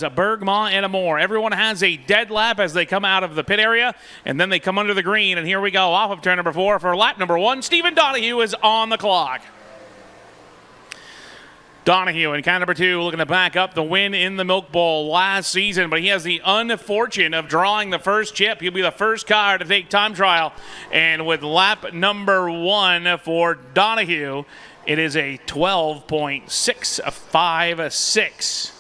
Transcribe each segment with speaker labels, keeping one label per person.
Speaker 1: a Bergmont and a Moore. Everyone has a dead lap as they come out of the pit area, and then they come under the green. And here we go off of turn number 4 for lap number 1. Stephen Donahue is on the clock. Donahue in car number 2 looking to back up the win in the Milk Bowl last season, but he has the unfortune of drawing the first chip. He'll be the first car to take time trial. And with lap number 1 for Donahue, it is a 12.656.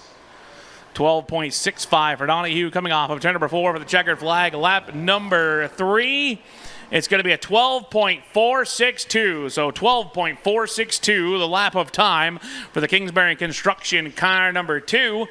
Speaker 1: 12.65 for Donahue coming off of turn number 4 for the checkered flag. Lap number 3, it's going to be a 12.462. So 12.462, the lap of time for the Kingsbury Construction car number 2.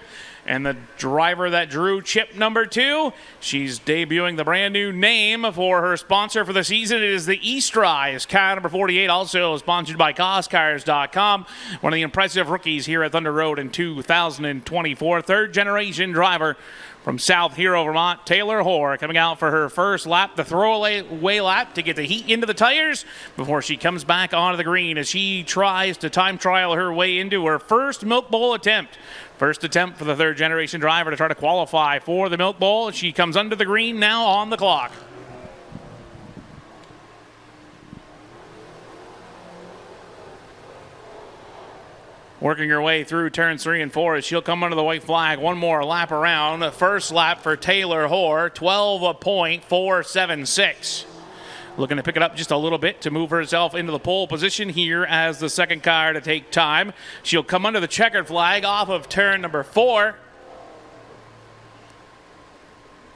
Speaker 1: And the driver that drew chip number 2, she's debuting the brand new name for her sponsor for the season. It is the Eastrise car number 48, also sponsored by CostCars.com. One of the impressive rookies here at Thunder Road in 2024. Third generation driver from South Hero, Vermont, Taylor Hoare, coming out for her first lap, the throwaway lap to get the heat into the tires before she comes back onto the green as she tries to time trial her way into her first Milk Bowl attempt. First attempt for the third generation driver to try to qualify for the Milk Bowl. She comes under the green now on the clock. Working her way through turns 3 and 4 as she'll come under the white flag. One more lap around. First lap for Taylor Hoare, 12.476. Looking to pick it up just a little bit to move herself into the pole position here as the second car to take time. She'll come under the checkered flag off of turn number 4.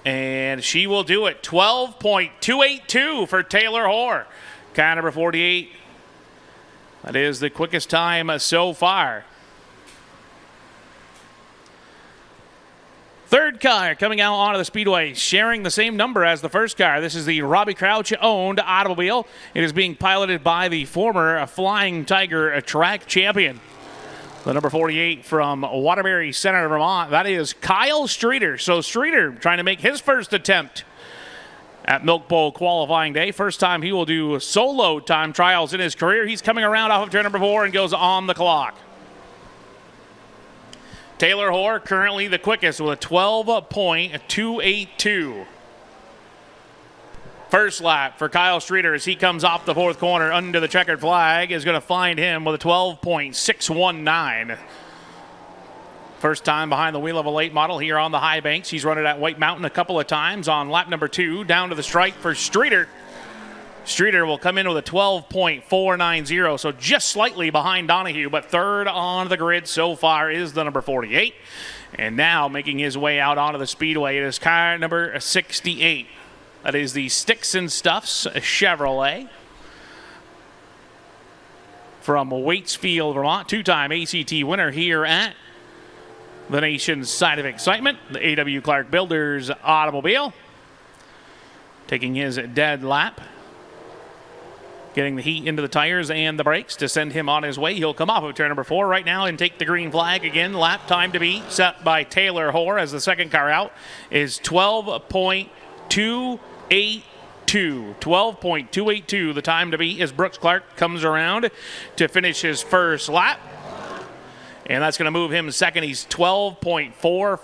Speaker 1: And she will do it. 12.282 for Taylor Hoare. Car number 48. That is the quickest time so far. Third car coming out onto the speedway, sharing the same number as the first car. This is the Robbie Crouch-owned automobile. It is being piloted by the former Flying Tiger track champion. The number 48 from Waterbury Center, Vermont, that is Kyle Streeter. So Streeter trying to make his first attempt at Milk Bowl qualifying day. First time he will do solo time trials in his career. He's coming around off of turn number 4 and goes on the clock. Taylor Hoare currently the quickest with a 12.282. First lap for Kyle Streeter as he comes off the 4th corner under the checkered flag is going to find him with a 12.619. First time behind the wheel of a late model here on the high banks. He's run it at White Mountain a couple of times on lap number 2. Down to the stripe for Streeter. Streeter will come in with a 12.490, so just slightly behind Donahue, but third on the grid so far is the number 48. And now making his way out onto the speedway, it is car number 68. That is the Sticks and Stuffs Chevrolet from Waitsfield, Vermont. Two-time ACT winner here at the nation's side of excitement, the A.W. Clark Builders automobile. Taking his dead lap. Getting the heat into the tires and the brakes to send him on his way. He'll come off of turn number 4 right now and take the green flag again. Lap time to beat set by Taylor Hoare as the second car out is 12.282. 12.282 the time to beat as Brooks Clark comes around to finish his first lap. And that's going to move him second. He's 12.454.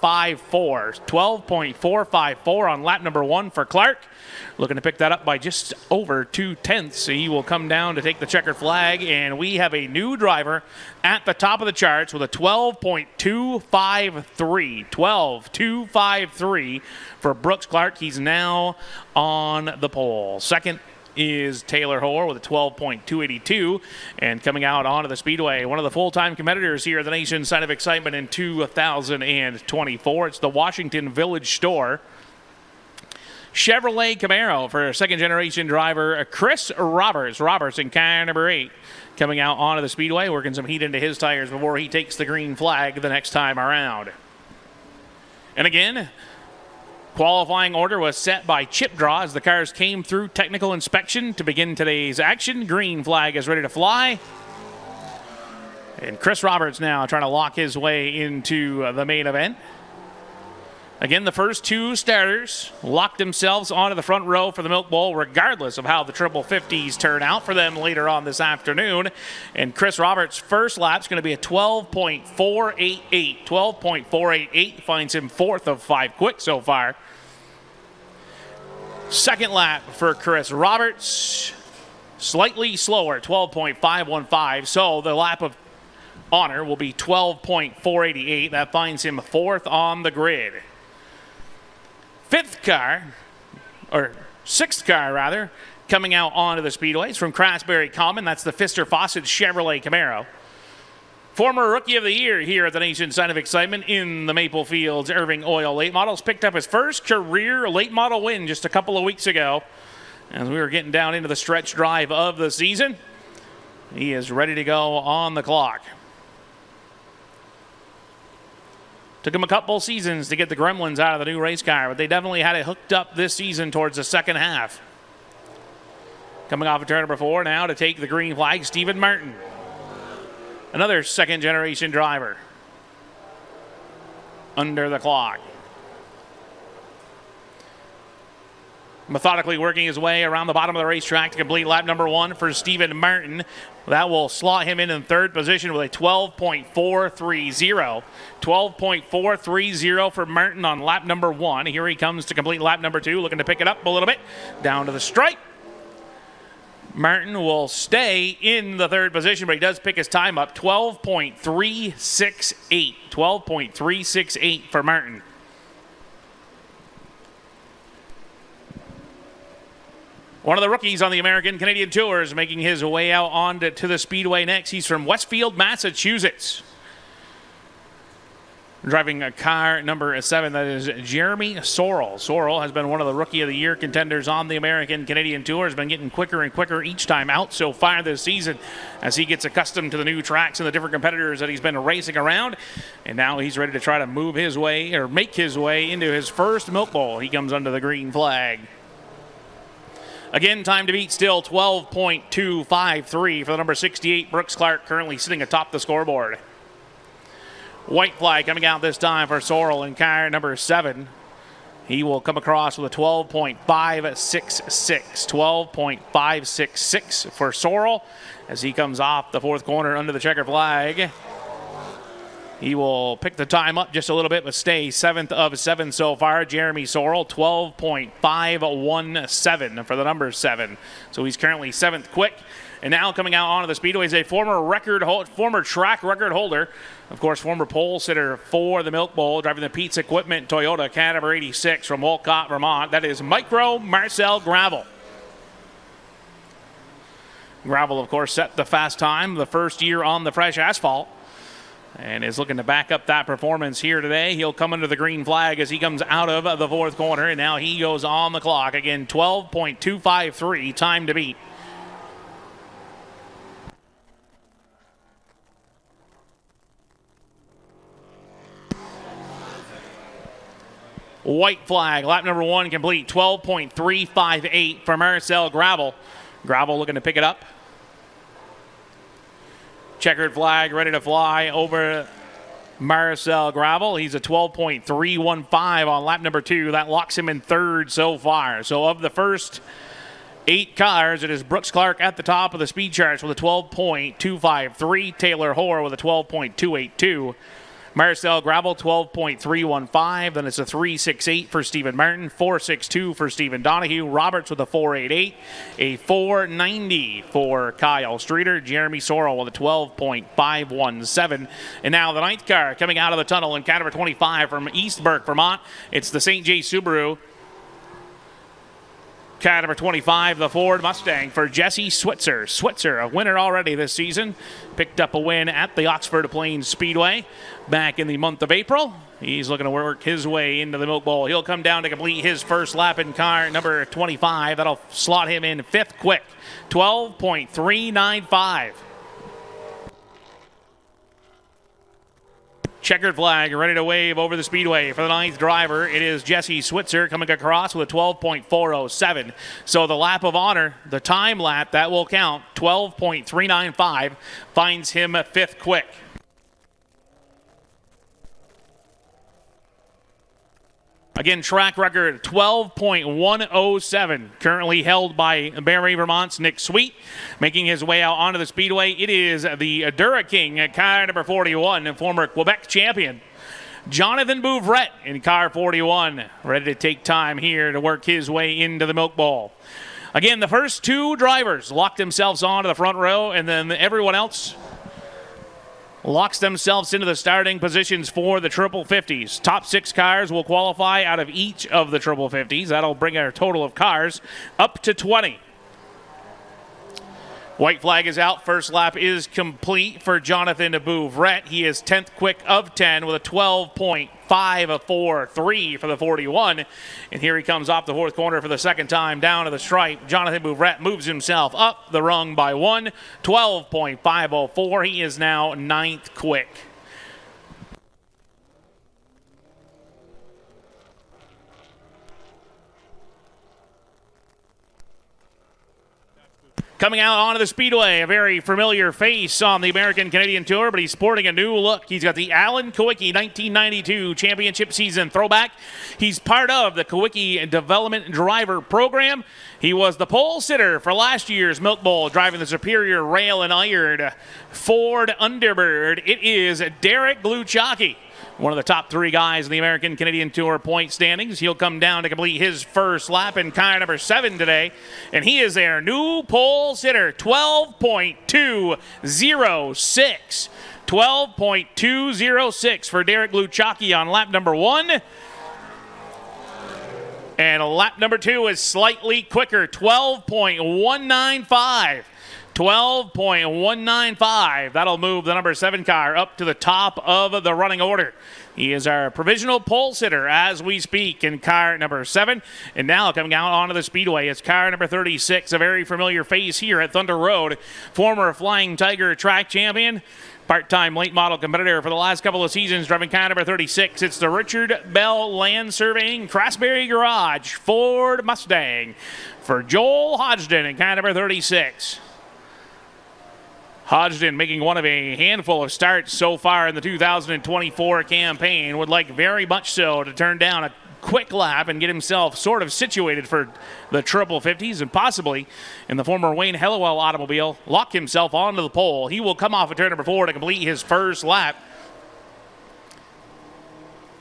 Speaker 1: 12.454 on lap number 1 for Clark. Looking to pick that up by just over 2/10. He will come down to take the checkered flag. And we have a new driver at the top of the charts with a 12.253. 12.253 for Brooks Clark. He's now on the pole. Second is Taylor Hoare with a 12.282, and coming out onto the speedway, one of the full-time competitors here at the nation's side of excitement in 2024. It's the Washington Village Store Chevrolet Camaro for second-generation driver Chris Roberts. Roberts in car number 8 coming out onto the speedway, working some heat into his tires before he takes the green flag the next time around. And again, qualifying order was set by chip draw as the cars came through technical inspection to begin today's action. Green flag is ready to fly. And Chris Roberts now trying to lock his way into the main event Again, the first two starters locked themselves onto the front row for the Milk Bowl, regardless of how the triple 50s turn out for them later on this afternoon. And Chris Roberts' first lap is going to be a 12.488. 12.488 finds him fourth of 5 quick so far. Second lap for Chris Roberts, slightly slower, 12.515. So the lap of honor will be 12.488. That finds him fourth on the grid. Sixth car rather, coming out onto the speedways from Craftsbury Common. That's the Pfister Fawcett Chevrolet Camaro. Former Rookie of the Year here at the nation's Sign of Excitement in the Maple Fields Irving Oil Late Models. Picked up his first career late model win just a couple of weeks ago as we were getting down into the stretch drive of the season. He is ready to go on the clock. Took him a couple seasons to get the gremlins out of the new race car, but they definitely had it hooked up this season towards the second half. Coming off of turn number 4 now to take the green flag, Stephen Martin. Another second-generation driver under the clock. Methodically working his way around the bottom of the racetrack to complete lap number 1 for Stephen Martin. That will slot him in third position with a 12.430. 12.430 for Martin on lap number 1. Here he comes to complete lap number 2, looking to pick it up a little bit. Down to the stripe. Martin will stay in the third position, but he does pick his time up. 12.368. 12.368 for Martin. One of the rookies on the American Canadian Tours making his way out onto the Speedway next. He's from Westfield, Massachusetts. Driving a car number 7, that is Jeremy Sorrell. Sorrell has been one of the Rookie of the Year contenders on the American Canadian Tour. Has been getting quicker and quicker each time out so far this season as he gets accustomed to the new tracks and the different competitors that he's been racing around. And now he's ready to try to move his way or make his way into his first Milk Bowl. He comes under the green flag. Again, time to beat still 12.253 for the number 68, Brooks Clark, currently sitting atop the scoreboard. White flag coming out this time for Sorrell in car number 7. He will come across with a 12.566. 12.566 for Sorrell as he comes off the fourth corner under the checkered flag. He will pick the time up just a little bit, but stay 7th of 7 so far. Jeremy Sorrell, 12.517 for the number 7. So he's currently 7th quick. And now coming out onto the speedway is a former track record holder. Of course, former pole sitter for the Milk Bowl, driving the Pete's Equipment Toyota car number 86 from Wolcott, Vermont. That is Micro Marcel Gravel. Gravel, of course, set the fast time the first year on the fresh asphalt, and is looking to back up that performance here today. He'll come under the green flag as he comes out of the fourth corner, and now he goes on the clock. Again, 12.253 time to beat. White flag, lap number 1 complete, 12.358 for Marcel Gravel. Gravel looking to pick it up. Checkered flag ready to fly over Marcel Gravel. He's a 12.315 on lap number 2. That locks him in third so far. So of the first 8 cars, it is Brooks Clark at the top of the speed charts with a 12.253. Taylor Hoare with a 12.282. Marcel Gravel, 12.315. Then it's a 368 for Stephen Martin, 462 for Stephen Donahue. Roberts with a 488, a 490 for Kyle Streeter. Jeremy Sorrell with a 12.517. And now the 9th car coming out of the tunnel in car number 25 from East Burke, Vermont. It's the St. J. Subaru. Car number 25, the Ford Mustang for Jesse Switzer. Switzer, a winner already this season. Picked up a win at the Oxford Plains Speedway back in the month of April. He's looking to work his way into the Milk Bowl. He'll come down to complete his first lap in car number 25. That'll slot him in 5th quick. 12.395. Checkered flag ready to wave over the speedway for the 9th driver. It is Jesse Switzer coming across with a 12.407. So the lap of honor, the time lap, that will count. 12.395 finds him 5th quick. Again, track record 12.107, currently held by Barrie, Vermont's Nick Sweet. Making his way out onto the speedway, it is the Dura King, car number 41, and former Quebec champion, Jonathan Bouvret in car 41, ready to take time here to work his way into the Milk Bowl. Again, the first two drivers locked themselves onto the front row, and then everyone else locks themselves into the starting positions for the Triple 50s. Top 6 cars will qualify out of each of the Triple 50s. That'll bring our total of cars up to 20. White flag is out. First lap is complete for Jonathan Bouvret. He is 10th quick of 10 with a 12.543 for the 41. And here he comes off the fourth corner for the second time down to the stripe. Jonathan Bouvret moves himself up the rung by 1, 12.504. He is now 9th quick. Coming out onto the speedway, a very familiar face on the American Canadian Tour, but he's sporting a new look. He's got the Alan Kawicki 1992 championship season throwback. He's part of the Kawicki Development Driver Program. He was the pole sitter for last year's Milk Bowl, driving the superior rail and iron Ford Underbird. It is Derek Gluchacki, one of the top 3 guys in the American Canadian Tour point standings. He'll come down to complete his first lap in car number 7 today, and he is their new pole sitter, 12.206. 12.206 for Derek Gluchacki on lap number 1. And lap number 2 is slightly quicker, 12.195. 12.195. That'll move the number 7 car up to the top of the running order. He is our provisional pole sitter as we speak in car number 7. And now coming out onto the speedway, it's car number 36, a very familiar face here at Thunder Road. Former Flying Tiger track champion, part-time late model competitor for the last couple of seasons, driving car number 36. It's the Richard Bell Land Surveying Craftsbury Garage Ford Mustang for Joel Hodgson in car number 36. Hodgson making one of a handful of starts so far in the 2024 campaign. Would like very much so to turn down a quick lap and get himself sort of situated for the Triple 50s and possibly, in the former Wayne Hellewell automobile, lock himself onto the pole. He will come off of turn number 4 to complete his first lap.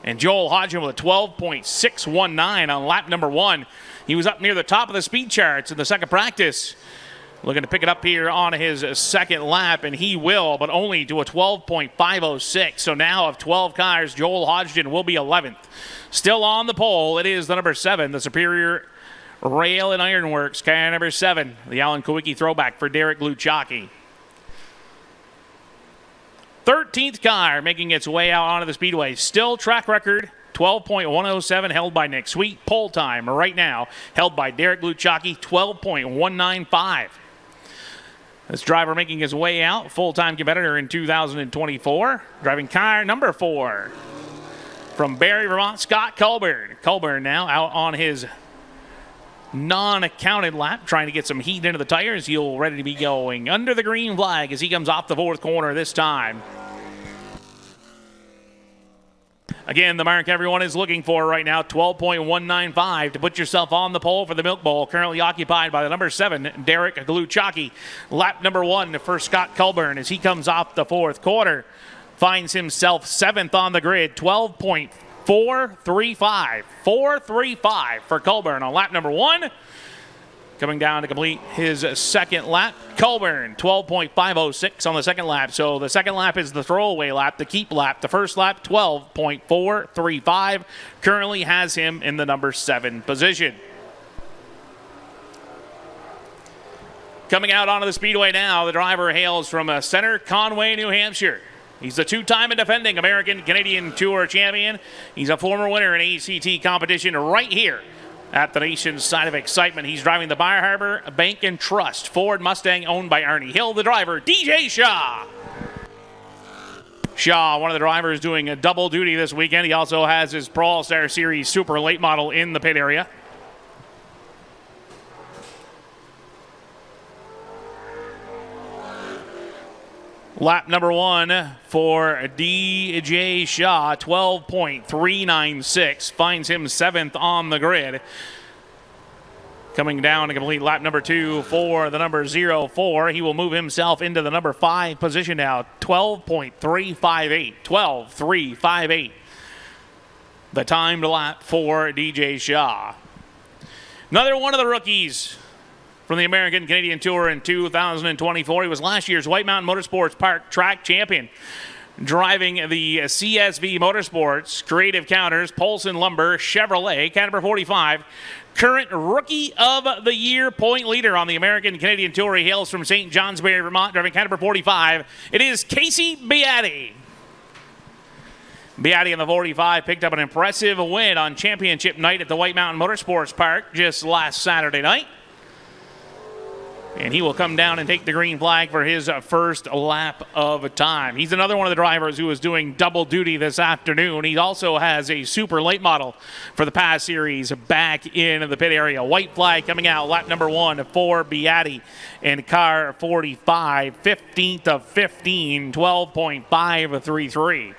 Speaker 1: And Joel Hodgson with a 12.619 on lap number 1. He was up near the top of the speed charts in the second practice, looking to pick it up here on his second lap, and he will, but only to a 12.506. So now of 12 cars, Joel Hodgson will be 11th. Still on the pole, it is the number 7, the Superior Rail and Ironworks, car number 7, the Alan Kawicki throwback for Derek Gluchacki. 13th car making its way out onto the speedway. Still track record 12.107 held by Nick Sweet. Pole time right now held by Derek Gluchacki, 12.195. This driver making his way out, full-time competitor in 2024, driving car number 4 from Barrie, Vermont, Scott Colburn. Colburn now out on his non-accounted lap, trying to get some heat into the tires. He'll ready to be going under the green flag as he comes off the fourth corner this time. Again, the mark everyone is looking for right now, 12.195 to put yourself on the pole for the Milk Bowl, currently occupied by the number 7, Derek Gluchacki. Lap number 1 for Scott Colburn as he comes off the fourth quarter. Finds himself 7th on the grid, 12.435. 435 for Colburn on lap number 1. Coming down to complete his second lap, Colburn, 12.506 on the second lap. So the second lap is the throwaway lap, the keep lap. The first lap, 12.435. Currently has him in the number 7 position. Coming out onto the speedway now, the driver hails from Center Conway, New Hampshire. He's the 2-time and defending American Canadian Tour champion. He's a former winner in ACT competition right here at the nation's side of excitement. He's driving the Bar Harbor Bank and Trust Ford Mustang owned by Arnie Hill. The driver, DJ Shaw. Shaw, one of the drivers doing a double duty this weekend. He also has his Pro All-Star Series Super Late Model in the pit area. Lap number 1 for DJ Shaw, 12.396, finds him 7th on the grid. Coming down to complete lap number 2 for the number 04. He will move himself into the number 5 position now, 12.358, 12.358. The timed lap for DJ Shaw. Another one of the rookies from the American Canadian Tour in 2024. He was last year's White Mountain Motorsports Park track champion, driving the CSV Motorsports, Creative Counters, Polson Lumber, Chevrolet, cat number 45. Current Rookie of the Year point leader on the American Canadian Tour. He hails from St. Johnsbury, Vermont, driving cat number 45. It is Casey Beatty. Beatty in the 45 picked up an impressive win on championship night at the White Mountain Motorsports Park just last Saturday night. And he will come down and take the green flag for his first lap of time. He's another one of the drivers who is doing double duty this afternoon. He also has a super late model for the PAS Series back in the pit area. White flag coming out, lap number 1 for Beatty in car 45, 15th of 15, 12.533.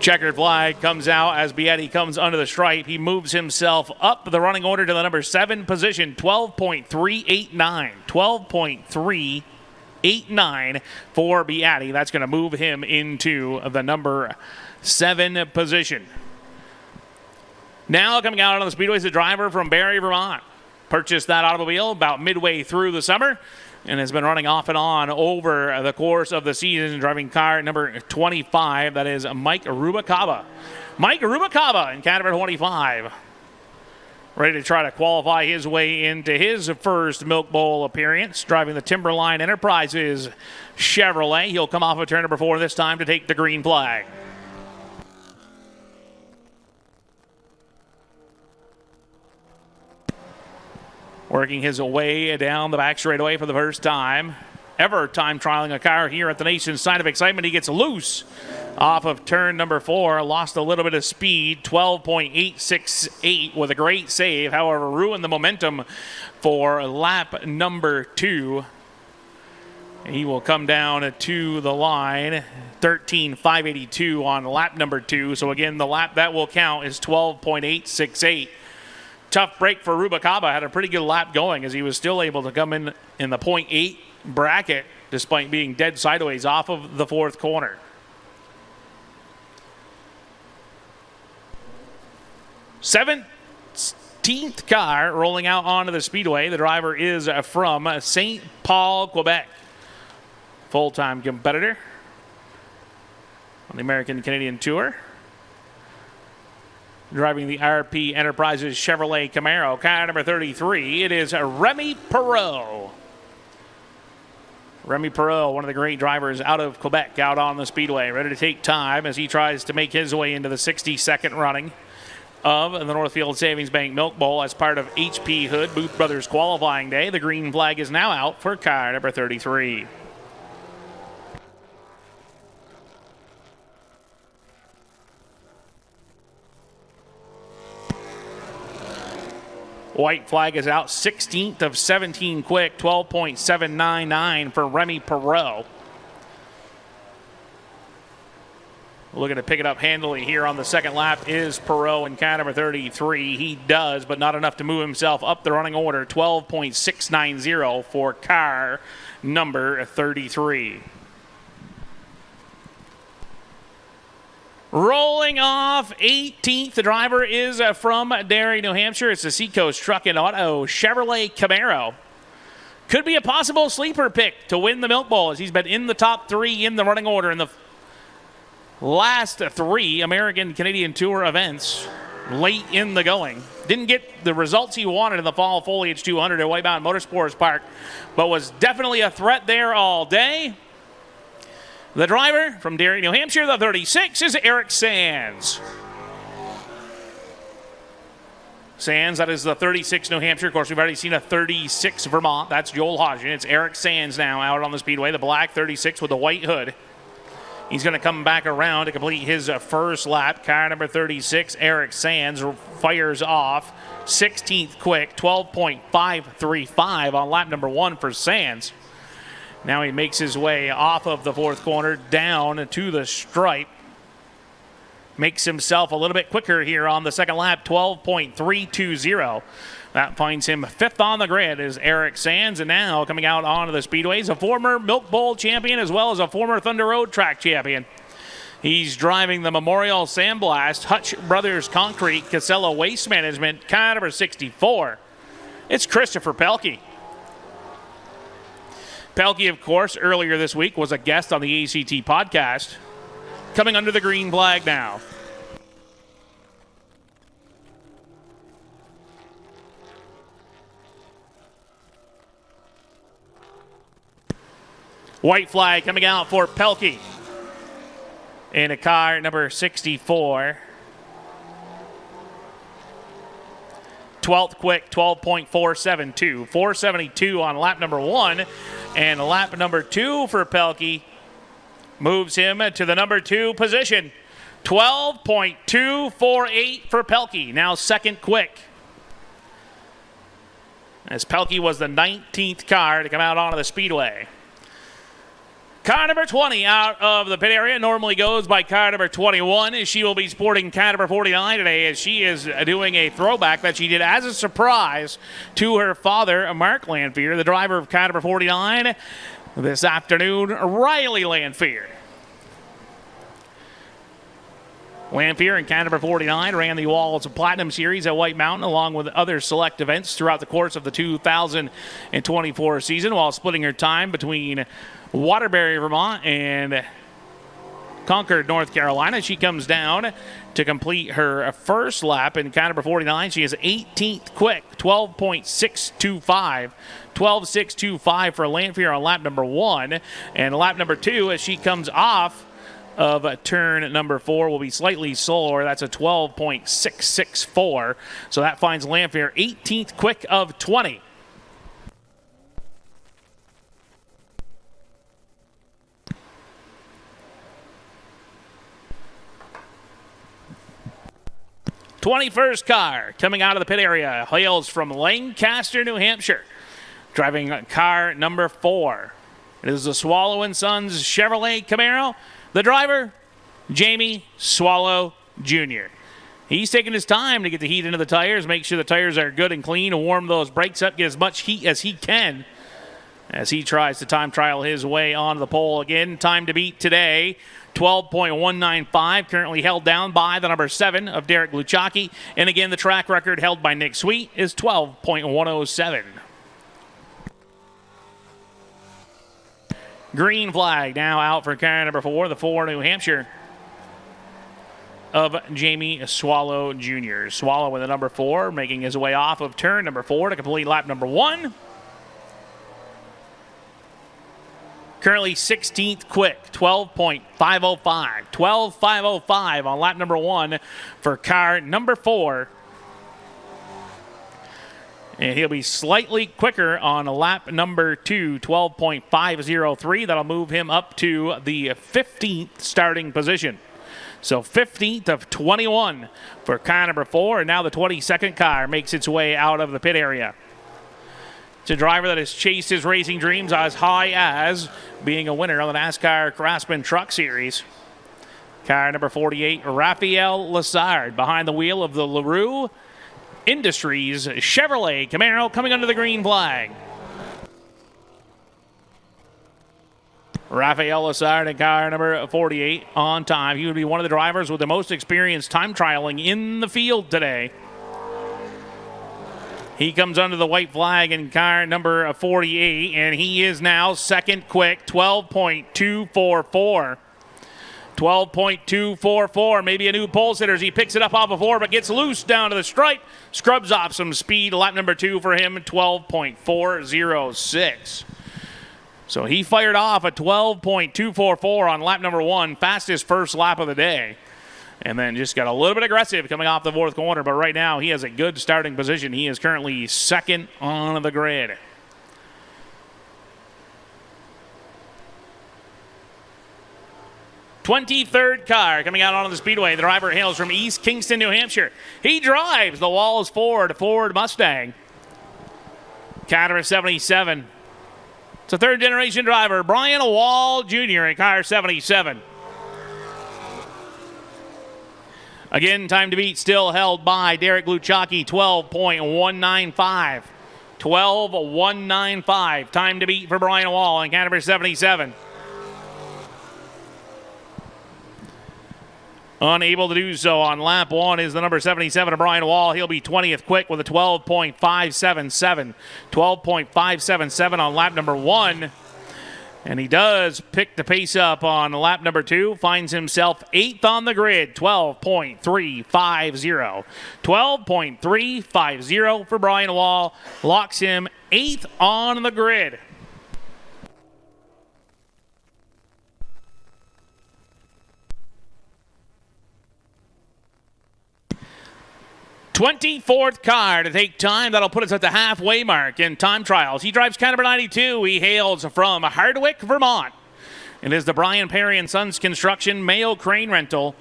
Speaker 1: Checkered flag comes out as Beatty comes under the stripe. He moves himself up the running order to the number 7 position, 12.389. 12.389 for Beatty. That's going to move him into the number 7 position. Now coming out on the speedway is the driver from Barrie, Vermont. Purchased that automobile about midway through the summer and has been running off and on over the course of the season, driving car number 25. That is Mike Rubacaba. Mike Rubacaba in cat number 25. Ready to try to qualify his way into his first Milk Bowl appearance, driving the Timberline Enterprises Chevrolet. He'll come off of turn number 4 this time to take the green flag. Working his way down the back straightaway for the first time. Ever time trialing a car here at the nation's Sign of Excitement. He gets loose off of turn number 4. Lost a little bit of speed, 12.868 with a great save. However, ruined the momentum for lap number 2. He will come down to the line, 13.582 on lap number 2. So again, the lap that will count is 12.868. Tough break for Rubacaba. Had a pretty good lap going as he was still able to come in the 0.8 bracket despite being dead sideways off of the 4th corner. Seventeenth car rolling out onto the speedway. The driver is from St. Paul, Quebec. Full-time competitor on the American Canadian Tour. Driving the RP Enterprises Chevrolet Camaro, car number 33, it is Remy Perreault. Remy Perreault, one of the great drivers out of Quebec, out on the speedway, ready to take time as he tries to make his way into the 62nd running of the Northfield Savings Bank Milk Bowl as part of HP Hood Booth Brothers qualifying day. The green flag is now out for car number 33. White flag is out, 16th of 17 quick, 12.799 for Remy Perreault. Looking to pick it up handily here on the second lap is Perreault in car number 33. He does, but not enough to move himself up the running order, 12.690 for car number 33. Rolling off 18th, the driver is from Derry, New Hampshire. It's the Seacoast Truck and Auto Chevrolet Camaro. Could be a possible sleeper pick to win the Milk Bowl as he's been in the top 3 in the running order in the last 3 American Canadian Tour events late in the going. Didn't get the results he wanted in the Fall Foliage 200 at White Mountain Motorsports Park, but was definitely a threat there all day. The driver from Derry, New Hampshire, the 36, is Eric Sands. Sands, that is the 36 New Hampshire. Of course, we've already seen a 36 Vermont. That's Joel Hodgson. It's Eric Sands now out on the speedway, the black 36 with the white hood. He's going to come back around to complete his first lap. Car number 36, Eric Sands, fires off. 16th quick, 12.535 on lap number 1 for Sands. Now he makes his way off of the fourth corner down to the stripe. Makes himself a little bit quicker here on the second lap, 12.320. That finds him fifth on the grid is Eric Sands. And now coming out onto the speedway is a former Milk Bowl champion as well as a former Thunder Road track champion. He's driving the Memorial Sandblast, Hutch Brothers Concrete, Casella Waste Management, car number 64. It's Christopher Pelkey. Pelkey, of course, earlier this week was a guest on the ACT podcast. Coming under the green flag now. White flag coming out for Pelkey in a car number 64. 12th quick, 12.472. 472 on lap number 1. And lap number 2 for Pelkey moves him to the number 2 position. 12.248 for Pelkey. Now second quick. As Pelkey was the 19th car to come out onto the speedway. Car number 20 out of the pit area normally goes by car number 21. As she will be sporting car number 49 today as she is doing a throwback that she did as a surprise to her father, Mark Lanfear, the driver of car number 49 this afternoon, Riley Lanfear. Lanfear in car number 49 ran the Walls of Platinum Series at White Mountain along with other select events throughout the course of the 2024 season while splitting her time between Waterbury, Vermont, and Concord, North Carolina. She comes down to complete her first lap in car number 49. She is 18th quick, 12.625. 12.625 for Lanfear on lap number 1. And lap number 2, as she comes off of turn number 4, will be slightly slower. That's a 12.664. So that finds Lanfear 18th quick of 20. 21st car coming out of the pit area hails from Lancaster, New Hampshire, driving car number 4. It is the Swallow & Sons Chevrolet Camaro. The driver, Jamie Swallow Jr. He's taking his time to get the heat into the tires, make sure the tires are good and clean, and warm those brakes up, get as much heat as he can as he tries to time trial his way onto the pole again. Time to beat today, 12.195, currently held down by the number 7 of Derek Luchacki. And again, the track record held by Nick Sweet is 12.107. Green flag now out for car number 4, the 4 New Hampshire of Jamie Swallow Jr. Swallow with the number 4, making his way off of turn number 4 to complete lap number 1. Currently 16th quick, 12.505. 12.505 on lap number 1 for car number 4. And he'll be slightly quicker on lap number 2, 12.503. That'll move him up to the 15th starting position. So 15th of 21 for car number 4. And now the 22nd car makes its way out of the pit area. It's a driver that has chased his racing dreams as high as being a winner on the NASCAR Craftsman Truck Series. Car number 48, Raphael Lassard, behind the wheel of the LaRue Industries Chevrolet Camaro, coming under the green flag. Raphael Lassard in car number 48 on time. He would be one of the drivers with the most experience time trialing in the field today. He comes under the white flag in car number 48, and he is now second quick, 12.244. 12.244, maybe a new pole sitter as he picks it up off of 4, but gets loose down to the stripe, scrubs off some speed. Lap number 2 for him, 12.406. So he fired off a 12.244 on lap number 1, fastest first lap of the day. And then just got a little bit aggressive coming off the 4th corner. But right now, he has a good starting position. He is currently second on the grid. '23rd car coming out onto the speedway. The driver hails from East Kingston, New Hampshire. He drives the Walls Ford Mustang. Car number 77. It's a third-generation driver, Brian Wall Jr. in car 77. Again, time to beat still held by Derek Luchacki, 12.195. 12.195. Time to beat for Brian Wall in car number 77. Unable to do so on lap 1 is the number 77 of Brian Wall. He'll be 20th quick with a 12.577. 12.577 on lap number 1. And he does pick the pace up on lap number 2. Finds himself 8th on the grid. 12.350. 12.350 for Brian Wall. Locks him 8th on the grid. 24th car to take time. That'll put us at the halfway mark in time trials. He drives car number 92. He hails from Hardwick, Vermont. It is the Brian Perry and Sons Construction Mayo Crane Rental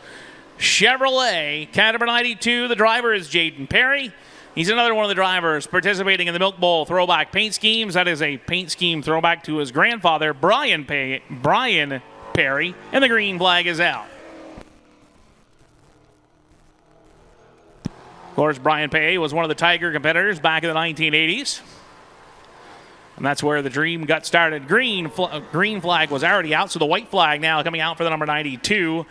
Speaker 1: Chevrolet car number 92. The driver is Jaden Perry. He's another one of the drivers participating in the Milk Bowl throwback paint schemes. That is a paint scheme throwback to his grandfather, Brian Perry, and the green flag is out. Of course, Brian Pay was one of the Tiger competitors back in the 1980s. And that's where the dream got started. Green flag was already out, so the white flag now coming out for the number 92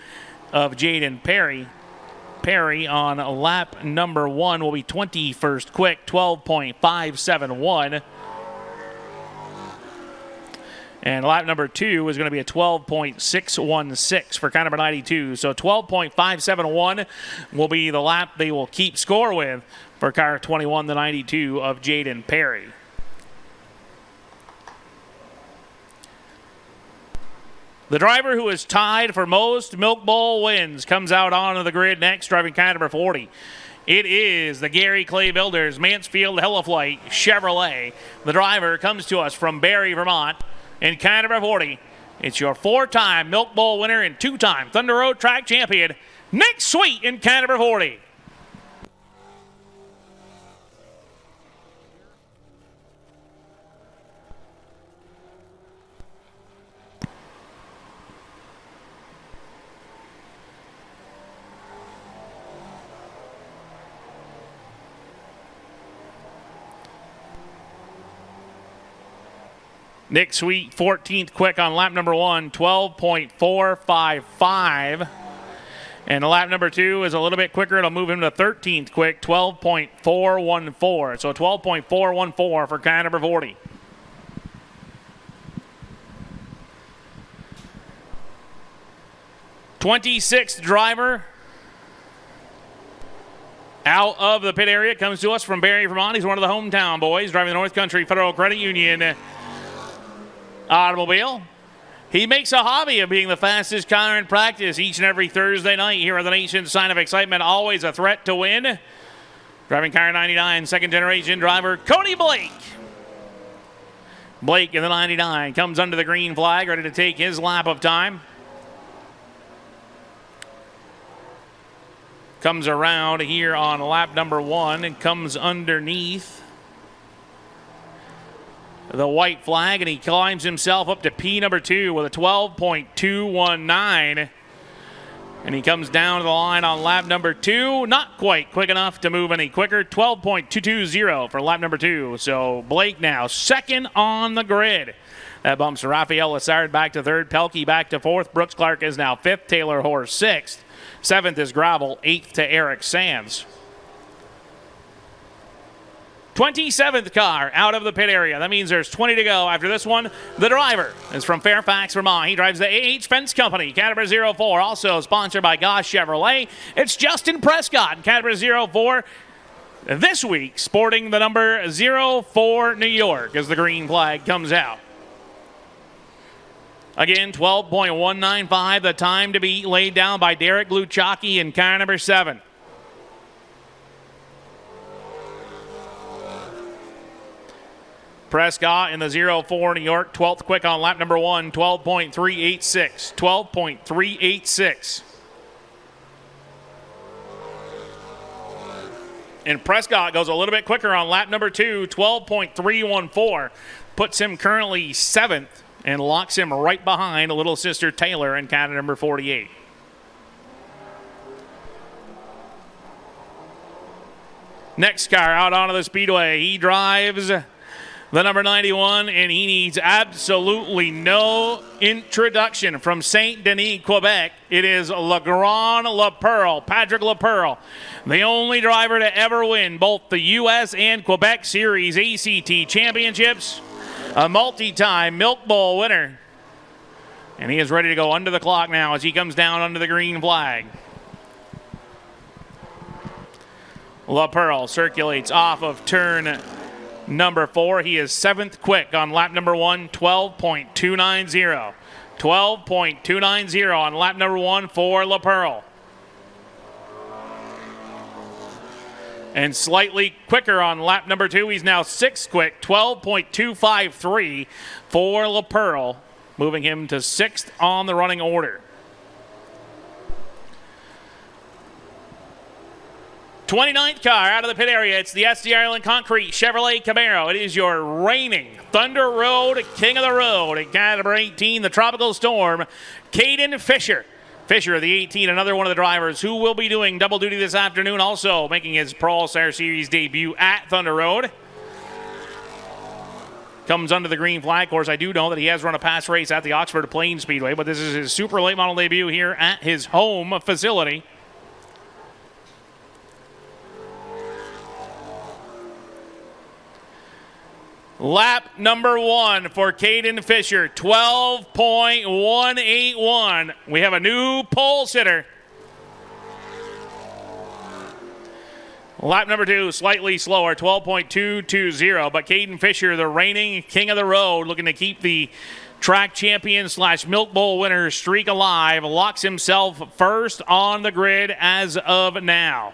Speaker 1: of Jaden Perry. Perry on lap number 1 will be 21st quick, 12.571. And lap number 2 is going to be a 12.616 for car number 92. So 12.571 will be the lap they will keep score with for car 21, the 92 of Jaden Perry. The driver who is tied for most Milk Bowl wins comes out onto the grid next, driving car number 40. It is the Gary Clay Builders Mansfield Heliflight Chevrolet. The driver comes to us from Barrie, Vermont. In car number 40, it's your 4-time Milk Bowl winner and 2-time Thunder Road Track champion, Nick Sweet in car number 40. Nick Sweet, 14th quick on lap number 1, 12.455. And lap number 2 is a little bit quicker. It'll move him to 13th quick, 12.414. So 12.414 for car number 40. '26th driver out of the pit area comes to us from Barrie, Vermont. He's one of the hometown boys driving the North Country Federal Credit Union automobile. He makes a hobby of being the fastest car in practice each and every Thursday night here at the nation's sign of excitement. Always a threat to win. Driving car 99, second generation driver Cody Blake. Blake in the 99 comes under the green flag, ready to take his lap of time. Comes around here on lap number 1 and comes underneath the white flag, and he climbs himself up to P number 2 with a 12.219. And he comes down to the line on lap number 2. Not quite quick enough to move any quicker. 12.220 for lap number 2. So Blake now second on the grid. That bumps Raphael Lassard back to 3rd. Pelkey back to 4th. Brooks Clark is now 5th. Taylor Horse 6th. 7th is Gravel. 8th to Eric Sands. 27th car out of the pit area. That means there's 20 to go after this one. The driver is from Fairfax, Vermont. He drives the AH Fence Company, car number 04, also sponsored by Goss Chevrolet. It's Justin Prescott, car number 04, this week sporting the number 04 New York as the green flag comes out. Again, 12.195, the time to beat laid down by Derek Luchacki in car number 7. Prescott in the 04 New York, 12th quick on lap number 1, 12.386. 12.386. And Prescott goes a little bit quicker on lap number 2, 12.314. puts him currently 7th and locks him right behind little sister Taylor in Canada number 48. Next car out onto the speedway. He drives the number 91, and he needs absolutely no introduction from Saint Denis, Quebec. It is Legrand Laperle, Patrick Laperle, the only driver to ever win both the U.S. and Quebec Series ACT championships, a multi-time Milk Bowl winner. And he is ready to go under the clock now as he comes down under the green flag. Laperle circulates off of turn number 4. He is 7th quick on lap number 1, 12.290. 12.290 on lap number 1 for Laperle. And slightly quicker on lap number 2. He's now 6th quick, 12.253 for Laperle, moving him to 6th on the running order. 29th car out of the pit area. It's the SD Ireland Concrete Chevrolet Camaro. It is your reigning Thunder Road King of the Road. At car number 18, the Tropical Storm, Caden Fisher. Fisher, the 18, another one of the drivers who will be doing double duty this afternoon, also making his Pro All-Star Series debut at Thunder Road. Comes under the green flag. Of course, I do know that he has run a past race at the Oxford Plains Speedway, but this is his super late model debut here at his home facility. Lap number 1 for Caden Fisher, 12.181. We have a new pole sitter. Lap number 2, slightly slower, 12.220. But Caden Fisher, the reigning king of the road, looking to keep the track champion / Milk Bowl winner streak alive, locks himself first on the grid as of now.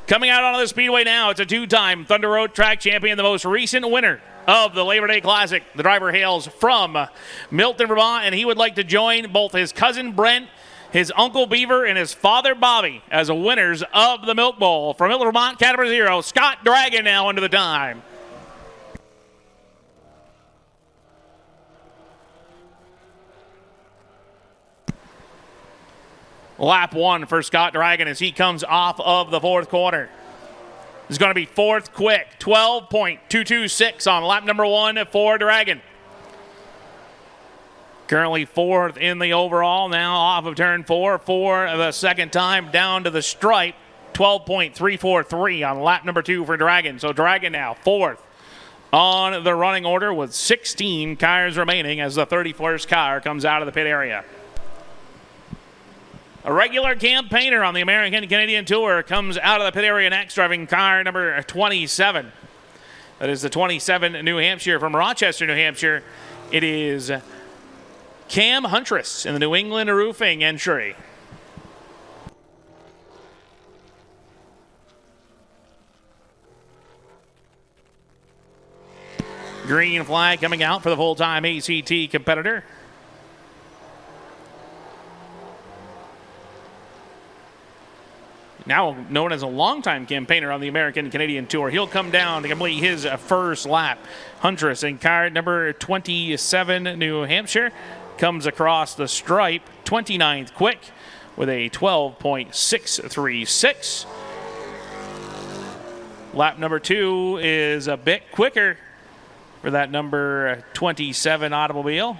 Speaker 1: Coming out onto the speedway now, it's a 2-time Thunder Road track champion, the most recent winner of the Labor Day Classic. The driver hails from Milton, Vermont, and he would like to join both his cousin Brent, his uncle Beaver, and his father Bobby as winners of the Milk Bowl. From Milton, Vermont, cat number 0, Scott Dragon now into the time. Lap 1 for Scott Dragon as he comes off of the 4th corner. Is going to be 4th quick, 12.226 on lap number 1 for Dragon. Currently 4th in the overall, now off of turn 4 for the second time down to the stripe, 12.343 on lap number 2 for Dragon. So Dragon now 4th on the running order with 16 cars remaining as the 31st car comes out of the pit area. A regular campaigner on the American Canadian Tour comes out of the pit area next, driving car number 27. That is the 27 New Hampshire from Rochester, New Hampshire. It is Cam Huntress in the New England Roofing entry. Green flag coming out for the full-time ACT competitor. Now known as a longtime campaigner on the American Canadian Tour. He'll come down to complete his first lap. Huntress in car number 27, New Hampshire, comes across the stripe, 29th quick with a 12.636. Lap number 2 is a bit quicker for that number 27 automobile,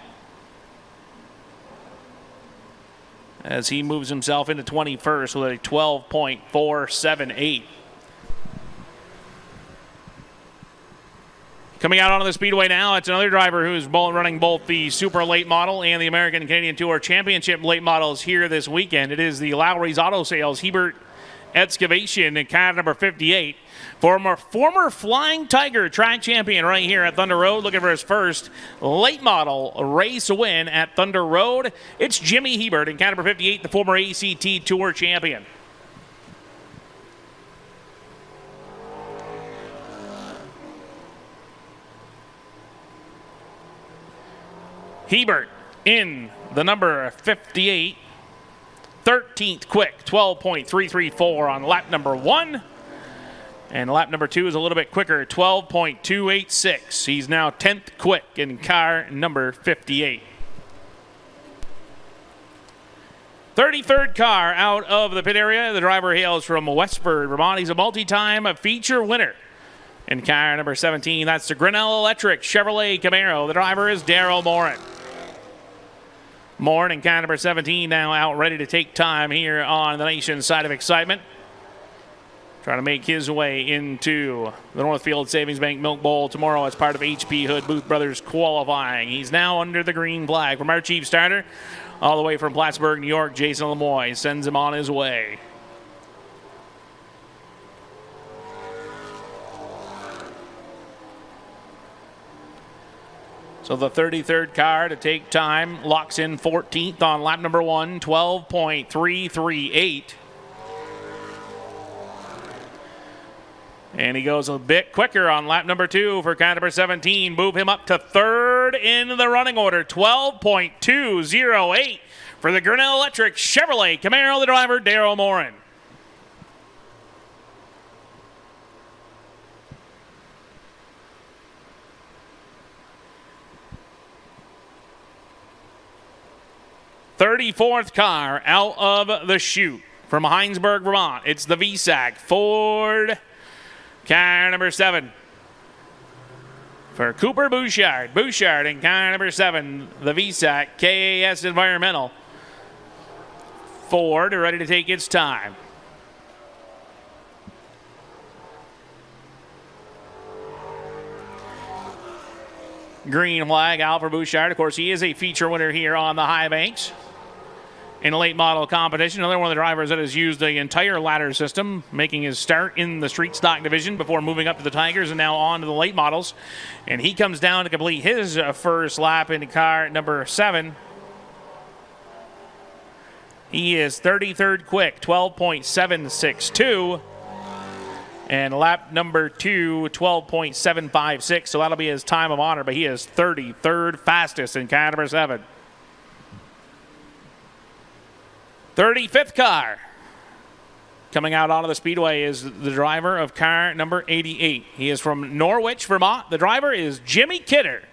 Speaker 1: as he moves himself into 21st with a 12.478. Coming out onto the speedway now, it's another driver who's running both the Super Late Model and the American Canadian Tour Championship Late Models here this weekend. It is the Lowry's Auto Sales Hebert Excavation in car number 58. Former Flying Tiger track champion right here at Thunder Road, looking for his first late model race win at Thunder Road. It's Jimmy Hebert in car number 58, the former ACT Tour champion. Hebert in the number 58, 13th quick, 12.334 on lap number 1. And lap number 2 is a little bit quicker, 12.286. He's now 10th quick in car number 58. 33rd car out of the pit area. The driver hails from Westford, Vermont. He's a multi-time feature winner in car number 17. That's the Grinnell Electric Chevrolet Camaro. The driver is Daryl Morin. Morin in car number 17 now out ready to take time here on the nation's side of excitement. Trying to make his way into the Northfield Savings Bank Milk Bowl tomorrow as part of HP Hood Booth Brothers qualifying. He's now under the green flag from our chief starter. All the way from Plattsburgh, New York, Jason Lemoy sends him on his way. So the 33rd car to take time locks in 14th on lap number 1, 12.338. And he goes a bit quicker on lap number 2 for car number 17. Move him up to 3rd in the running order. 12.208 for the Grinnell Electric Chevrolet Camaro, the driver, Daryl Morin. .34th car out of the chute from Heinsberg, Vermont. It's the VSAC Ford. Car number 7 for Cooper Bouchard. Bouchard in car number 7, the VSAC KAS Environmental. Ford ready to take its time. Green flag out for Bouchard. Of course, he is a feature winner here on the high banks in a late model competition. Another one of the drivers that has used the entire ladder system, making his start in the street stock division before moving up to the Tigers and now on to the late models. And he comes down to complete his first lap in car number 7. He is 33rd quick, 12.762. And lap number 2, 12.756. So that'll be his time of honor, but he is 33rd fastest in car number 7. 35th car coming out onto the speedway is the driver of car number 88. He is from Norwich, Vermont. The driver is Jimmy Kidder.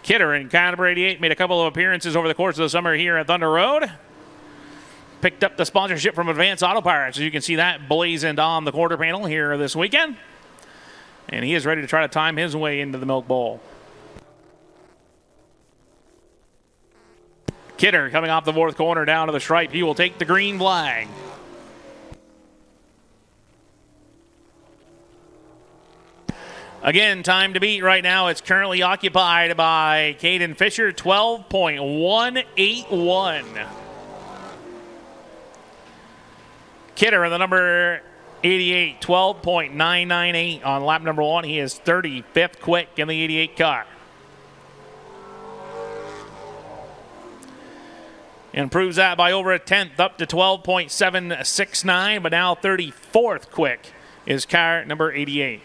Speaker 1: Kidder in car number 88 made a couple of appearances over the course of the summer here at Thunder Road. Picked up the sponsorship from Advanced Auto Parts. As you can see that blazoned on the quarter panel here this weekend. And he is ready to try to time his way into the Milk Bowl. Kidder coming off the 4th corner down to the stripe. He will take the green flag. Again, time to beat right now. It's currently occupied by Caden Fisher, 12.181. Kidder in the number 88, 12.998 on lap number 1. He is 35th quick in the 88 car. Improves that by over a tenth, up to 12.769, but now 34th quick is car number 88.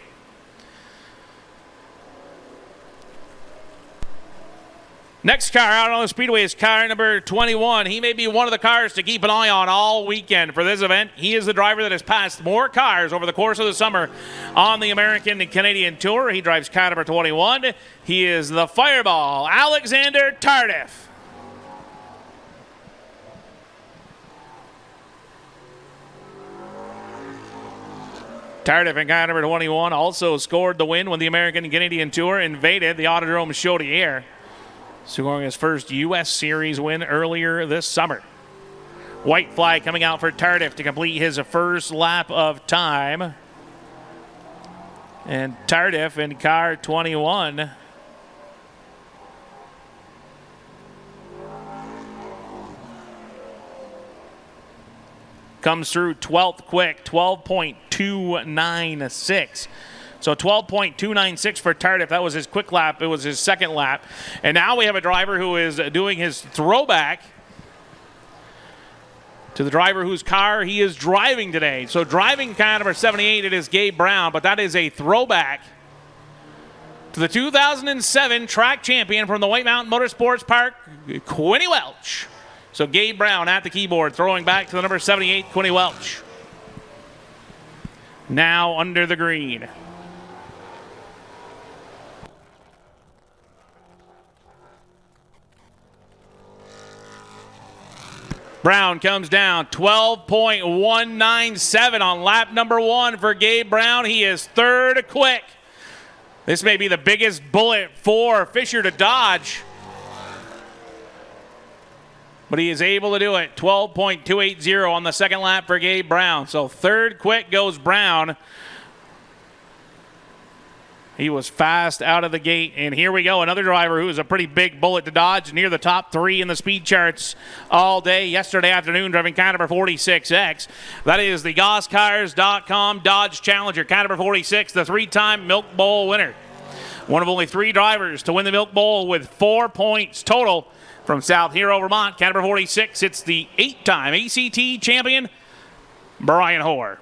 Speaker 1: Next car out on the speedway is car number 21. He may be one of the cars to keep an eye on all weekend for this event. He is the driver that has passed more cars over the course of the summer on the American and Canadian Tour. He drives car number 21. He is the Fireball, Alexander Tardif. Tardif in car number 21 also scored the win when the American and Canadian Tour invaded the Autodrome Chaudière, scoring his first U.S. Series win earlier this summer. White flag coming out for Tardif to complete his first lap of time. And Tardif in car 21. Comes through 12th quick, 12.296. So 12.296 for Tardif. That was his quick lap. It was his second lap. And now we have a driver who is doing his throwback to the driver whose car he is driving today. So driving car number 78, it is Gabe Brown, but that is a throwback to the 2007 track champion from the White Mountain Motorsports Park, Quinny Welch. So Gabe Brown at the keyboard, throwing back to the number 78, Quinny Welch. now under the green. Brown comes down 12.197 on lap number 1 for Gabe Brown. He is third quick. This may be the biggest bullet for Fisher to dodge, but he is able to do it. 12.280 on the second lap for Gabe Brown. So third quick goes Brown. He was fast out of the gate, and here we go. Another driver who is a pretty big bullet to dodge, near the top 3 in the speed charts all day yesterday afternoon, driving car number 46X. That is the GossCars.com Dodge Challenger, car number 46, the 3-time Milk Bowl winner. One of only 3 drivers to win the Milk Bowl with 4 points total from South Hero, Vermont. Car number 46, it's the 8-time ACT champion, Brian Hoare.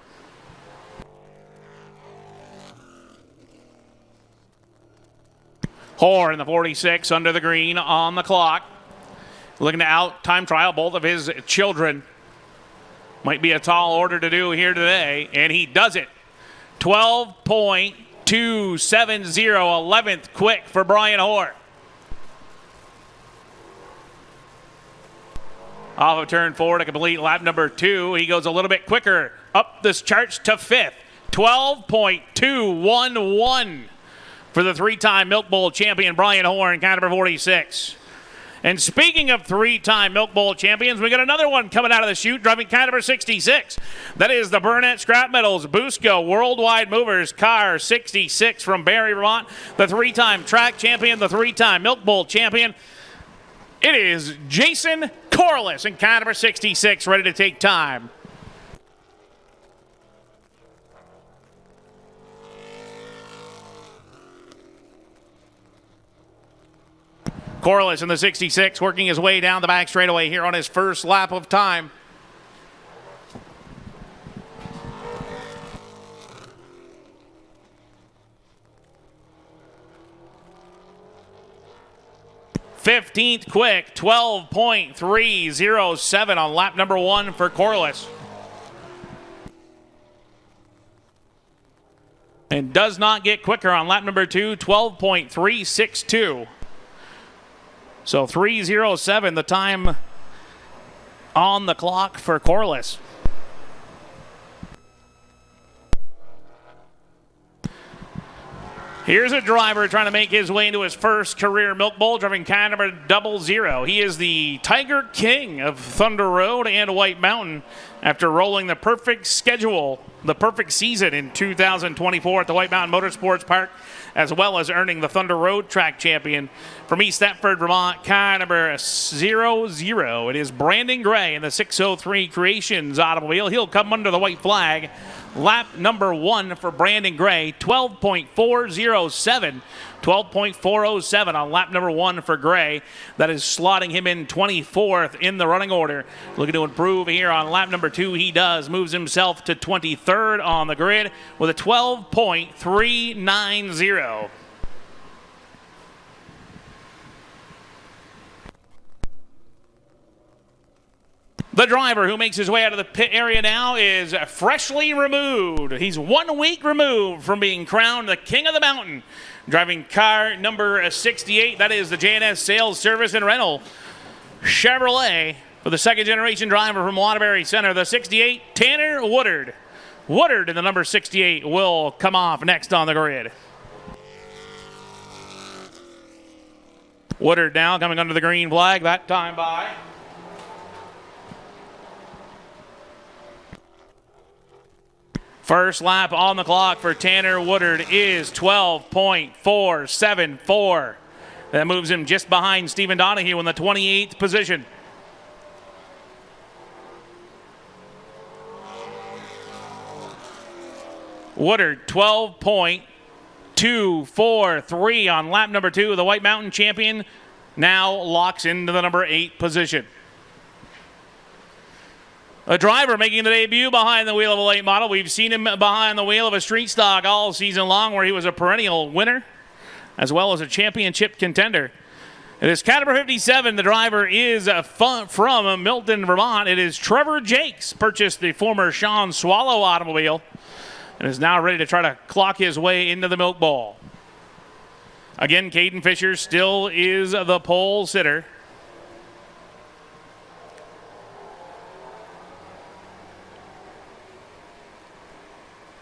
Speaker 1: Hoare in the 46 under the green on the clock. Looking to out time trial both of his children. Might be a tall order to do here today, and he does it. 12.270, 11th quick for Brian Hoare. Off of turn 4 to complete lap number 2. He goes a little bit quicker up this charts to 5th. 12.211. For the 3-time Milk Bowl champion, Brian Hoare in car number 46. And speaking of 3-time Milk Bowl champions, we got another one coming out of the chute, driving car number 66. That is the Burnett Scrap Metals Busco Worldwide Movers car 66 from Barrie, Vermont. The 3-time track champion, the 3-time Milk Bowl champion. It is Jason Corliss in car number 66, ready to take time. Corliss in the 66, working his way down the back straightaway here on his first lap of time. '15th quick, 12.307 on lap number 1 for Corliss. And does not get quicker on lap number 2, 12.362. So 3:07, the time on the clock for Corliss. Here's a driver trying to make his way into his first career Milk Bowl, driving car number 00. He is the Tiger King of Thunder Road and White Mountain after rolling the perfect schedule, the perfect season in 2024 at the White Mountain Motorsports Park, as well as earning the Thunder Road Track Champion from East Thetford, Vermont, car number 00. It is Brandon Gray in the 603 Creations automobile. He'll come under the white flag. Lap number 1 for Brandon Gray, 12.407. 12.407 on lap number 1 for Gray. That is slotting him in 24th in the running order. Looking to improve here on lap number 2. He does. Moves himself to 23rd on the grid with a 12.390. The driver who makes his way out of the pit area now is freshly removed. He's 1 week removed from being crowned the King of the Mountain. Driving car number 68, that is the J&S Sales Service and Rental Chevrolet for the second generation driver from Waterbury Center, the 68, Tanner Woodard. Woodard in the number 68 will come off next on the grid. Woodard now coming under the green flag, that time by. First lap on the clock for Tanner Woodard is 12.474. That moves him just behind Stephen Donahue in the 28th position. Woodard, 12.243 on lap number 2. The White Mountain champion now locks into the number 8 position. A driver making the debut behind the wheel of a late model. We've seen him behind the wheel of a street stock all season long, where he was a perennial winner as well as a championship contender. It is car number 57. The driver is from Milton, Vermont. It is Trevor Jakes. Purchased the former Sean Swallow automobile and is now ready to try to clock his way into the Milk Bowl. Again, Caden Fisher still is the pole sitter.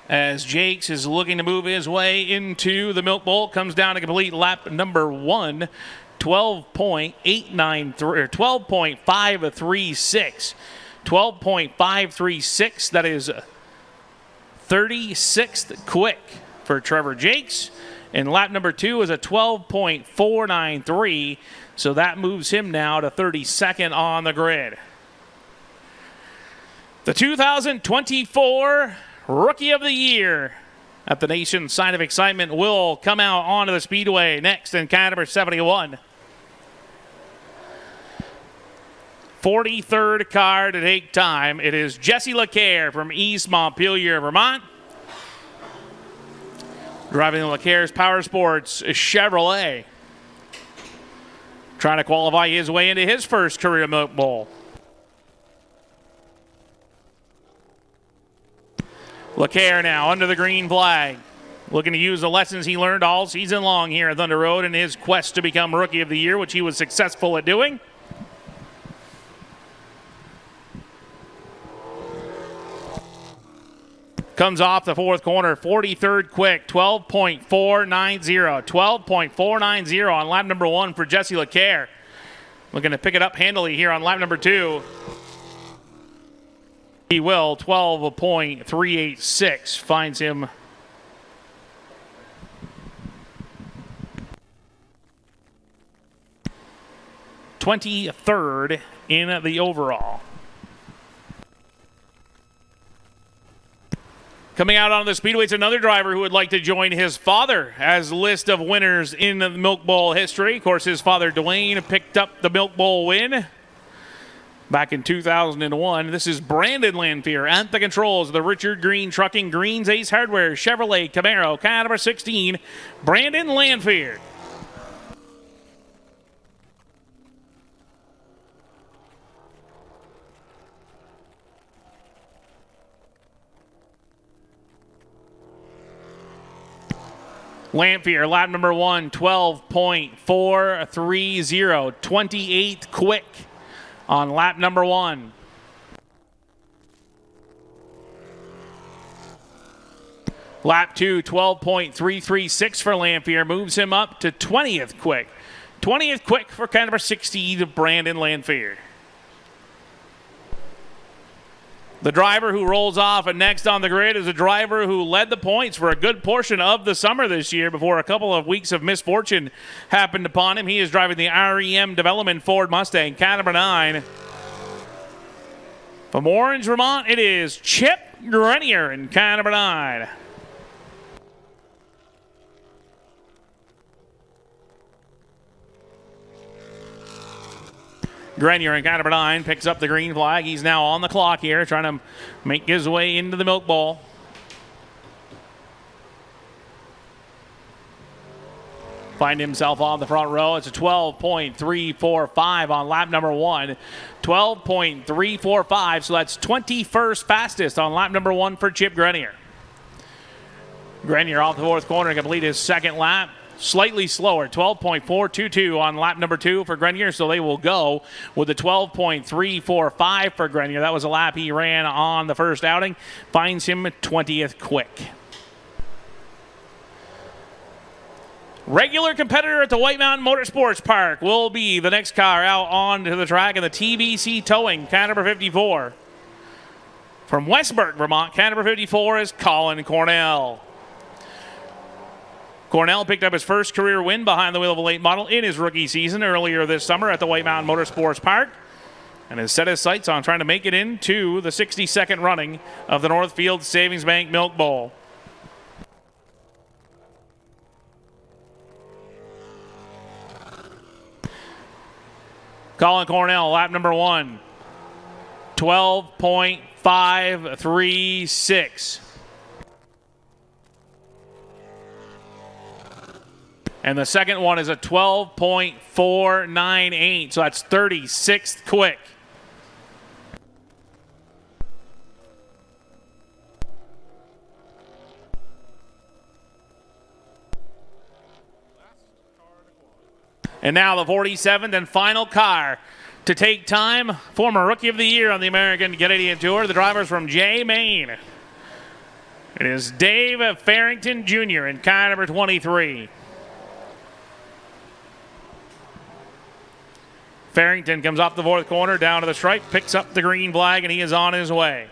Speaker 1: As Jakes is looking to move his way into the Milk Bowl, comes down to complete lap number 1, 12.893 or 12.536. 12.536, that is 36th quick for Trevor Jakes. And lap number 2 is a 12.493, so that moves him now to 32nd on the grid. The 2024 Rookie of the Year at the nation's Sign of Excitement will come out onto the Speedway next in car number 71. 43rd car to take time. It is Jesse LeCaire from East Montpelier, Vermont. Driving the LeCaire's Power Sports Chevrolet. Trying to qualify his way into his first career Milk Bowl. LeCaire now under the green flag. Looking to use the lessons he learned all season long here at Thunder Road in his quest to become Rookie of the Year, which he was successful at doing. Comes off the fourth corner, 43rd quick, 12.490. 12.490 on lap number 1 for Jesse LeCaire. Looking to pick it up handily here on lap number 2. He will, 12.386 finds him. '23rd in the overall. Coming out on the Speedway, it's another driver who would like to join his father as list of winners in the Milk Bowl history. Of course, his father, Dwayne, picked up the Milk Bowl win back in 2001. This is Brandon Lanphier at the controls of the Richard Green Trucking, Green's Ace Hardware, Chevrolet Camaro, car number 16, Brandon Lanphier. Lanphier, lap number 1, 12.430, 28th quick on lap number 1. Lap 2, 12.336 for Lanphier, moves him up to 20th quick. 20th quick for car number 60, Brandon Lanphier. The driver who rolls off next on the grid is a driver who led the points for a good portion of the summer this year before a couple of weeks of misfortune happened upon him. He is driving the REM Development Ford Mustang, car number 9. From Orange, Vermont, it is Chip Grenier in car number 9. Grenier in car number 9 picks up the green flag. He's now on the clock here, trying to make his way into the Milk Bowl. Find himself on the front row. It's a 12.345 on lap number 1. 12.345, so that's 21st fastest on lap number 1 for Chip Grenier. Grenier off the fourth corner to complete his second lap. Slightly slower, 12.422 on lap number 2 for Grenier, so they will go with the 12.345 for Grenier. That was a lap he ran on the first outing. Finds him 20th quick. Regular competitor at the White Mountain Motorsports Park will be the next car out onto the track in the TBC Towing, car number 54. From Westburg, Vermont, car number 54 is Colin Cornell. Cornell picked up his first career win behind the wheel of a late model in his rookie season earlier this summer at the White Mountain Motorsports Park and has set his sights on trying to make it into the 62nd running of the Northfield Savings Bank Milk Bowl. Colin Cornell, lap number 1, 12.536. And the second one is a 12.498, so that's 36th quick. And now the 47th and final car to take time, former Rookie of the Year on the American Canadian Tour. The driver's from J, Maine. It is Dave Farrington Jr. in car number 23. Farrington comes off the fourth corner, down to the stripe, picks up the green flag, and he is on his way.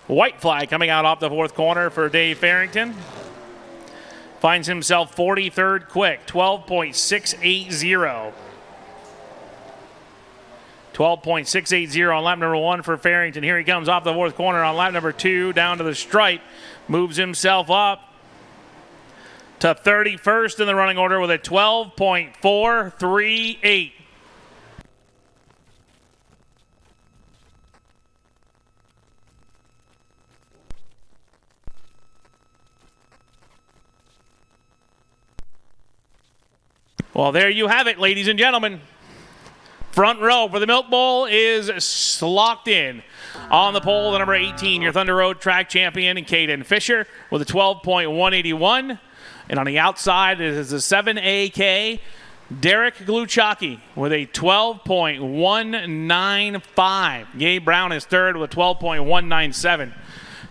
Speaker 1: White flag coming out off the fourth corner for Dave Farrington. Finds himself 43rd quick, 12.680. 12.680 on lap number 1 for Farrington. Here he comes off the fourth corner on lap number 2, down to the stripe. Moves himself up to 31st in the running order with a 12.438. Well, there you have it, ladies and gentlemen. Front row for the Milk Bowl is locked in. On the pole, the number 18, your Thunder Road track champion, Caden Fisher, with a 12.181. And on the outside, it is the 7AK, Derek Gluchaki, with a 12.195. Gabe Brown is third with a 12.197.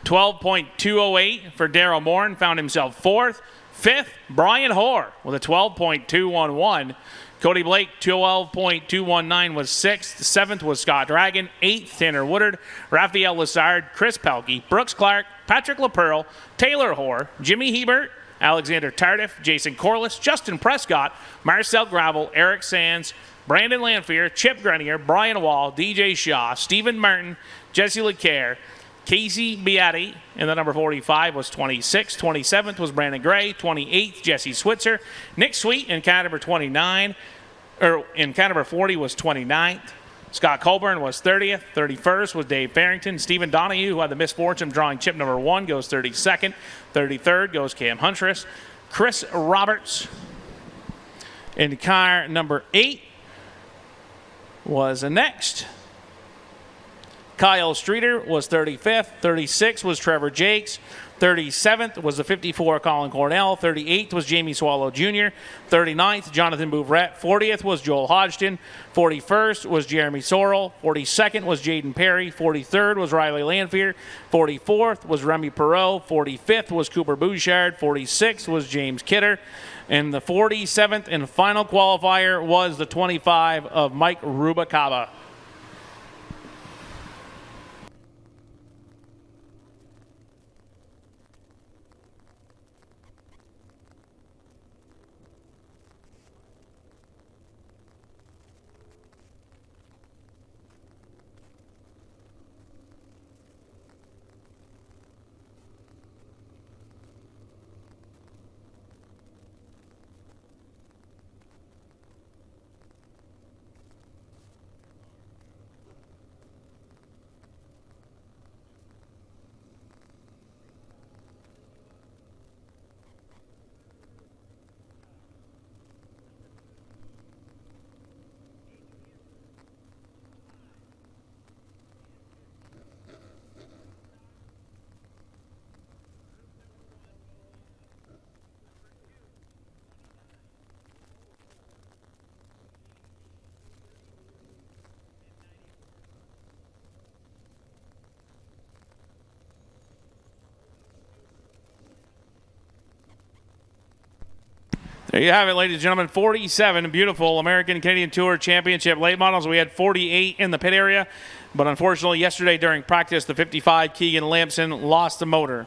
Speaker 1: 12.208 for Darryl Morin, found himself fourth. Fifth, Brian Hoare with a 12.211. Cody Blake, 12.219 was sixth. Seventh was Scott Dragon. Eighth, Tanner Woodard. Raphael Lessard, Chris Pelkey, Brooks Clark, Patrick LaPearl, Taylor Hoare, Jimmy Hebert, Alexander Tardif, Jason Corliss, Justin Prescott, Marcel Gravel, Eric Sands, Brandon Lanphier, Chip Grenier, Brian Wall, DJ Shaw, Stephen Martin, Jesse LeCaire, Casey Beatty in the number 45 was 26. 27th was Brandon Gray. 28th, Jesse Switzer. Nick Sweet in car number 29, or in car number 40 was 29th. Scott Colburn was 30th. 31st was Dave Farrington. Stephen Donahue, who had the misfortune of drawing chip number 1, goes 32nd. 33rd goes Cam Huntress. Chris Roberts in car number 8 was next. Kyle Streeter was 35th. 36th was Trevor Jakes. 37th was the 54 Colin Cornell. 38th was Jamie Swallow Jr. 39th, Jonathan Bouvret. 40th was Joel Hodgson. 41st was Jeremy Sorrell. 42nd was Jaden Perry. 43rd was Riley Lanphier. 44th was Remy Perreault. 45th was Cooper Bouchard. 46th was James Kidder. And the 47th and final qualifier was the 25 of Mike Rubacaba. There you have it, ladies and gentlemen. 47 beautiful American Canadian Tour Championship late models. We had 48 in the pit area, but unfortunately yesterday during practice, the 55 Keegan Lampson lost the motor.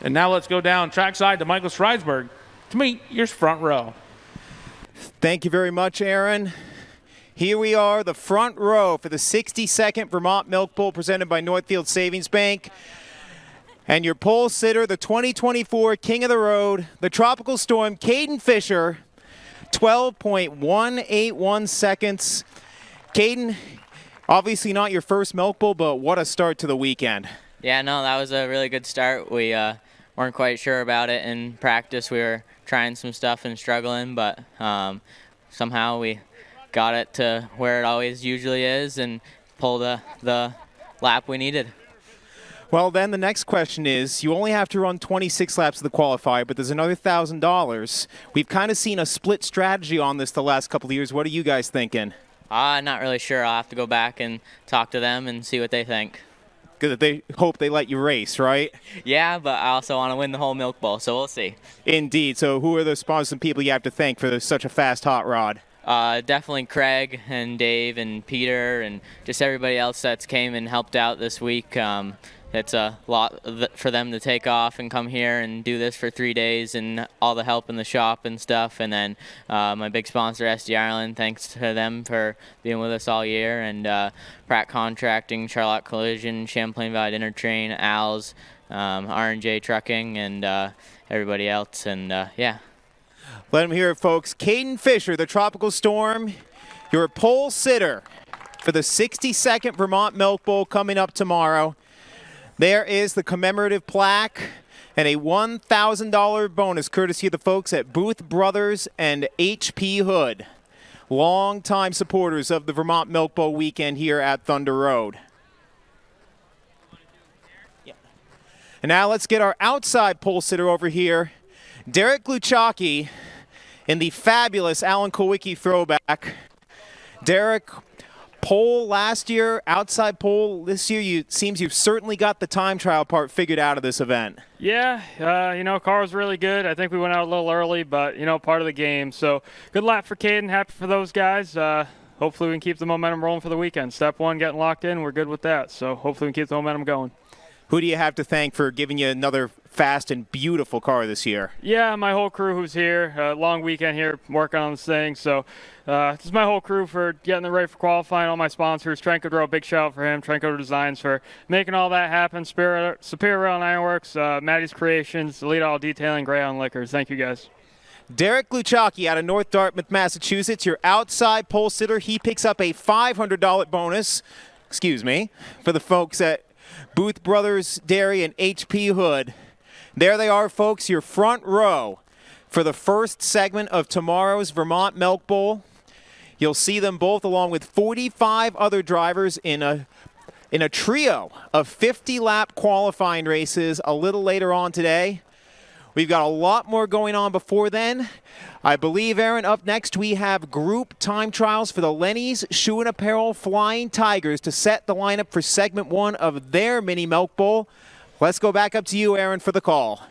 Speaker 1: And now let's go down trackside to Michael Stridsberg to meet your front row.
Speaker 2: Thank you very much, Aaron. Here we are, the front row for the 62nd Vermont Milk Bowl presented by Northfield Savings Bank. And your pole sitter, the 2024 King of the Road, the Tropical Storm, Caden Fisher, 12.181 seconds. Caden, obviously not your first Milk Bowl, but what a start to the weekend.
Speaker 3: Yeah, no, that was a really good start. We weren't quite sure about it in practice. We were trying some stuff and struggling, but somehow we got it to where it always usually is and pulled the lap we needed.
Speaker 2: Well, then the next question is, you only have to run 26 laps of the qualifier, but there's another $1,000. We've kind of seen a split strategy on this the last couple of years. What are you guys thinking?
Speaker 3: Not really sure. I'll have to go back and talk to them and see what they think.
Speaker 2: Because they hope they let you race, right?
Speaker 3: Yeah, but I also want to win the whole Milk Bowl, so we'll see.
Speaker 2: Indeed. So who are the sponsors and people you have to thank for such a fast hot rod?
Speaker 3: Definitely Craig and Dave and Peter and just everybody else that's came and helped out this week. It's a lot for them to take off and come here and do this for 3 days and all the help in the shop and stuff. And then my big sponsor, SD Ireland, thanks to them for being with us all year. And Pratt Contracting, Charlotte Collision, Champlain Valley Dinner Train, Al's, R&J Trucking, and everybody else. And yeah.
Speaker 2: Let them hear it, folks. Caden Fisher, the Tropical Storm, your pole sitter for the 62nd Vermont Milk Bowl coming up tomorrow. There is the commemorative plaque and a $1,000 bonus courtesy of the folks at Booth Brothers and HP Hood, longtime supporters of the Vermont Milk Bowl weekend here at Thunder Road. And now let's get our outside pole sitter over here, Derek Gluchacki, in the fabulous Alan Kulwicki throwback. Derek, pole last year, outside pole this year. It seems you've certainly got the time trial part figured out of this event.
Speaker 4: Yeah, car was really good. I think we went out a little early, but, part of the game. So good lap for Caden. Happy for those guys. Hopefully we can keep the momentum rolling for the weekend. Step one, getting locked in. We're good with that. So hopefully we can keep the momentum going.
Speaker 2: Who do you have to thank for giving you another fast and beautiful car this year?
Speaker 4: Yeah, my whole crew who's here. Long weekend here working on this thing. So this is my whole crew for getting it ready for qualifying. All my sponsors, Trenco Drill, big shout out for him. Trenco Designs for making all that happen. Superior Rail and Ironworks, Maddie's Creations, Elite All Detailing, Gray on Liquors. Thank you, guys.
Speaker 2: Derek Gluchacki out of North Dartmouth, Massachusetts, your outside pole sitter. He picks up a $500 bonus, for the folks at Booth Brothers Dairy and HP Hood. There they are, folks, your front row for the first segment of tomorrow's Vermont Milk Bowl. You'll see them both along with 45 other drivers in a trio of 50-lap qualifying races a little later on today. We've got a lot more going on before then. I believe, Aaron, up next we have group time trials for the Lenny's Shoe and Apparel Flying Tigers to set the lineup for segment one of their mini Milk Bowl. Let's go back up to you, Aaron, for the call.